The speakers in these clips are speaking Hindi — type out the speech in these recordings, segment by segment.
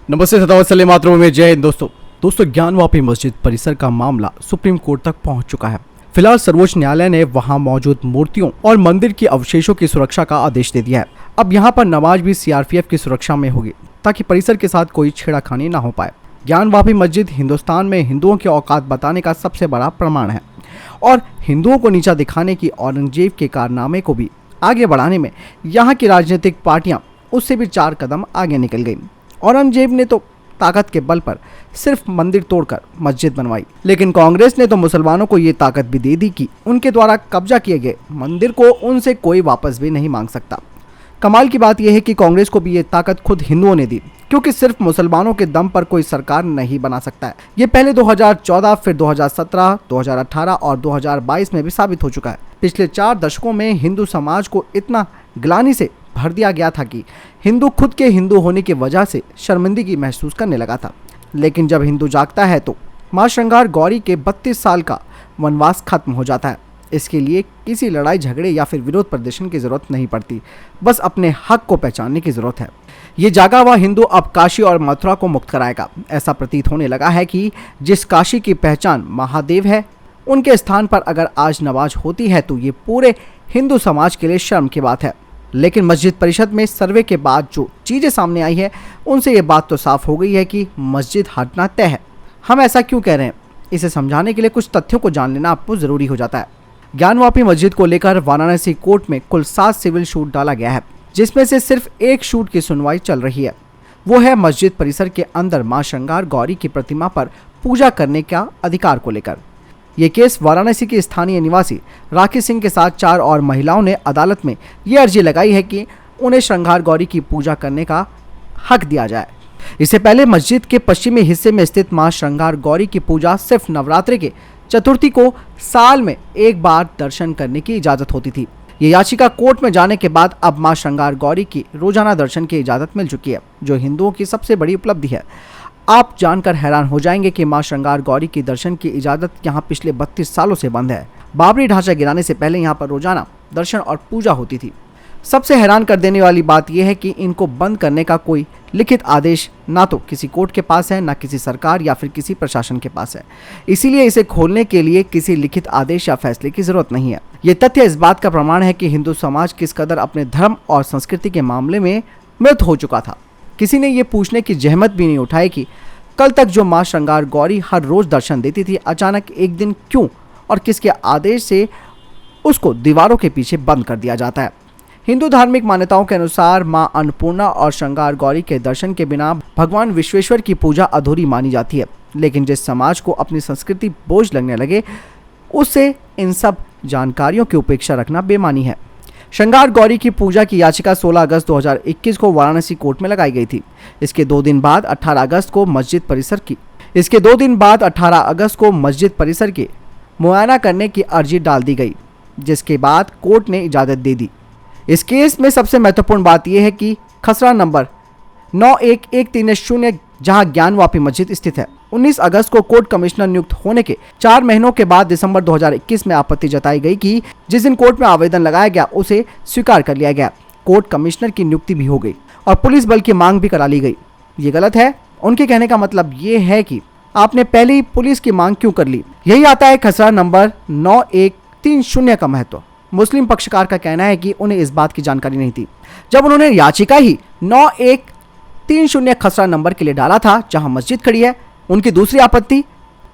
नमस्ते सतावत्सल्य मातृभूमि में जय हिंद। दोस्तों ज्ञानवापी मस्जिद परिसर का मामला सुप्रीम कोर्ट तक पहुंच चुका है। फिलहाल सर्वोच्च न्यायालय ने वहां मौजूद मूर्तियों और मंदिर के अवशेषों की सुरक्षा का आदेश दे दिया है। अब यहां पर नमाज भी सीआरपीएफ की सुरक्षा में होगी ताकि परिसर के साथ कोई छेड़खानी न हो पाए। ज्ञानवापी मस्जिद हिंदुस्तान में हिंदुओं की औकात बताने का सबसे बड़ा प्रमाण है और हिंदुओं को नीचा दिखाने की औरंगजेब के कारनामे को भी आगे बढ़ाने में यहाँ की राजनीतिक पार्टियां उससे भी 4 कदम आगे निकल गई। औरंगजेब ने तो ताकत के बल पर सिर्फ मंदिर तोड़कर मस्जिद बनवाई, लेकिन कांग्रेस ने तो मुसलमानों को ये ताकत भी दे दी कि उनके द्वारा कब्जा किए गए मंदिर को उनसे कोई वापस भी नहीं मांग सकता। कमाल की बात यह है कि कांग्रेस को भी ये ताकत खुद हिंदुओं ने दी, क्योंकि सिर्फ मुसलमानों के दम पर कोई सरकार नहीं बना सकता है। ये पहले 2014, फिर 2017, 2018 और 2022 में भी साबित हो चुका है। पिछले 4 दशकों में हिंदू समाज को इतना ग्लानि से भर दिया गया था कि हिंदू खुद के हिंदू होने की वजह से शर्मिंदगी महसूस करने लगा था। लेकिन जब हिंदू जागता है तो मां श्रृंगार गौरी के 32 साल का वनवास खत्म हो जाता है। इसके लिए किसी लड़ाई झगड़े या फिर विरोध प्रदर्शन की जरूरत नहीं पड़ती, बस अपने हक को पहचानने की जरूरत है। ये जागा हुआ हिंदू अब काशी और मथुरा को मुक्त कराएगा। ऐसा प्रतीत होने लगा है कि जिस काशी की पहचान महादेव है, उनके स्थान पर अगर आज नमाज होती है तो ये पूरे हिंदू समाज के लिए शर्म की बात है। लेकिन मस्जिद परिषद में सर्वे के बाद जो चीज़ें सामने आई है, उनसे ये बात तो साफ हो गई है कि मस्जिद हटना तय है। हम ऐसा क्यों कह रहे हैं, इसे समझाने के लिए कुछ तथ्यों को जान लेना आपको ज़रूरी हो जाता है। ज्ञानवापी मस्जिद को लेकर वाराणसी कोर्ट में कुल 7 सिविल शूट डाला गया है, जिसमें से सिर्फ एक शूट की सुनवाई चल रही है। वो है मस्जिद परिसर के अंदर मां श्रृंगार गौरी की प्रतिमा पर पूजा करने का अधिकार को लेकर। ये केस वाराणसी के स्थानीय निवासी राखी सिंह के साथ 4 और महिलाओं ने अदालत में ये अर्जी लगाई है कि उन्हें श्रृंगार गौरी की पूजा करने का हक दिया जाए। इससे पहले मस्जिद के पश्चिमी हिस्से में स्थित मां श्रृंगार गौरी की पूजा सिर्फ नवरात्रि के चतुर्थी को साल में एक बार दर्शन करने की इजाज़त होती थी। ये याचिका कोर्ट में जाने के बाद अब मां श्रृंगार गौरी की रोजाना दर्शन की इजाज़त मिल चुकी है, जो हिंदुओं की सबसे बड़ी उपलब्धि है। आप जानकर हैरान हो जाएंगे कि मां श्रृंगार गौरी की दर्शन की इजाज़त यहाँ पिछले 32 सालों से बंद है। बाबरी ढांचा गिराने से पहले यहाँ पर रोजाना दर्शन और पूजा होती थी। सबसे हैरान कर देने वाली बात यह है कि इनको बंद करने का कोई लिखित आदेश ना तो किसी कोर्ट के पास है, ना किसी सरकार या फिर किसी प्रशासन के पास है। इसीलिए इसे खोलने के लिए किसी लिखित आदेश या फैसले की जरूरत नहीं है। ये तथ्य इस बात का प्रमाण है कि हिंदू समाज किस कदर अपने धर्म और संस्कृति के मामले में मृत हो चुका था। किसी ने ये पूछने की जहमत भी नहीं उठाई कि कल तक जो मां श्रृंगार गौरी हर रोज दर्शन देती थी, अचानक एक दिन क्यों और किसके आदेश से उसको दीवारों के पीछे बंद कर दिया जाता है। हिंदू धार्मिक मान्यताओं के अनुसार मां अन्नपूर्णा और श्रृंगार गौरी के दर्शन के बिना भगवान विश्वेश्वर की पूजा अधूरी मानी जाती है। लेकिन जिस समाज को अपनी संस्कृति बोझ लगने लगे, उससे इन सब जानकारियों की उपेक्षा रखना बेमानी है। श्रृंगार गौरी की पूजा की याचिका 16 अगस्त 2021 को वाराणसी कोर्ट में लगाई गई थी। इसके 2 दिन बाद 18 अगस्त को मस्जिद परिसर की मुआयना करने की अर्जी डाल दी गई, जिसके बाद कोर्ट ने इजाज़त दे दी। इस केस में सबसे महत्वपूर्ण बात यह है कि खसरा नंबर 91130 जहां ज्ञानवापी मस्जिद स्थित है, 19 अगस्त को कोर्ट कमिश्नर नियुक्त होने के 4 महीनों के बाद दिसंबर 2021 में आपत्ति जताई गई कि जिस दिन कोर्ट में आवेदन लगाया गया उसे स्वीकार कर लिया गया। कोर्ट कमिश्नर की नियुक्ति भी हो गई और पुलिस बल की मांग भी करा ली गई। ये गलत है। उनके कहने का मतलब ये है कि आपने पहले ही पुलिस की मांग क्यों कर ली। यही आता है खसरा नंबर 9130 का महत्व। मुस्लिम पक्षकार का कहना है कि उन्हें इस बात की जानकारी नहीं थी जब उन्होंने याचिका ही 9130 खसरा नंबर के लिए डाला था, जहां मस्जिद खड़ी है। उनकी दूसरी आपत्ति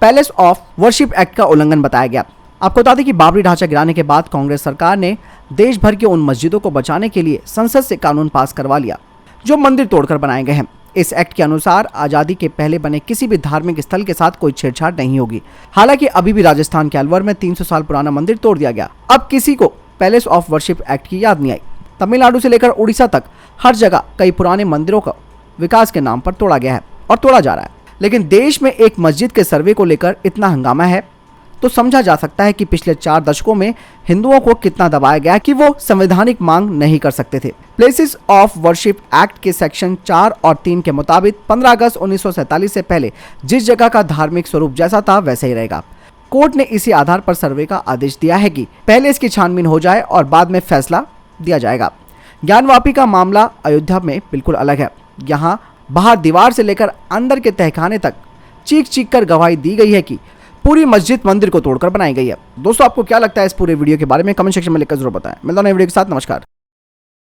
पैलेस ऑफ वर्शिप एक्ट का उल्लंघन बताया गया। आपको बता दें कि बाबरी ढांचा गिराने के बाद कांग्रेस सरकार ने देश भर के उन मस्जिदों को बचाने के लिए संसद से कानून पास करवा लिया जो मंदिर तोड़कर बनाए गए हैं। इस एक्ट के अनुसार आज़ादी के पहले बने किसी भी धार्मिक स्थल के साथ कोई छेड़छाड़ नहीं होगी। हालांकि अभी भी राजस्थान के अलवर में 300 साल पुराना मंदिर तोड़ दिया गया। अब किसी को पैलेस ऑफ वर्शिप एक्ट की याद नहीं आई। तमिलनाडु से लेकर उड़ीसा तक हर जगह कई पुराने मंदिरों का विकास के नाम पर तोड़ा गया है और तोड़ा जा रहा है। लेकिन देश में एक मस्जिद के सर्वे को लेकर इतना हंगामा है तो समझा जा सकता है कि पिछले 4 दशकों में हिंदुओं को कितना दबाया गया कि वो संवैधानिक मांग नहीं कर सकते थे। प्लेसेस ऑफ वर्शिप एक्ट के सेक्शन 4 और 3 के मुताबिक 15 अगस्त 1947 से पहले जिस जगह का धार्मिक स्वरूप जैसा था वैसे ही रहेगा। कोर्ट ने इसी आधार पर सर्वे का आदेश दिया है कि पहले इसकी छानबीन हो जाए और बाद में फैसला दिया जाएगा। ज्ञानवापी का मामला अयोध्या में बिल्कुल अलग है। यहाँ बाहर दीवार से लेकर अंदर के तहखाने तक चीख चीख कर गवाही दी गई है कि पूरी मस्जिद मंदिर को तोड़कर बनाई गई है। दोस्तों आपको क्या लगता है इस पूरे वीडियो के बारे में, कमेंट सेक्शन में लिखकर जरूर बताएं। मिलता हूं नए वीडियो के साथ, नमस्कार।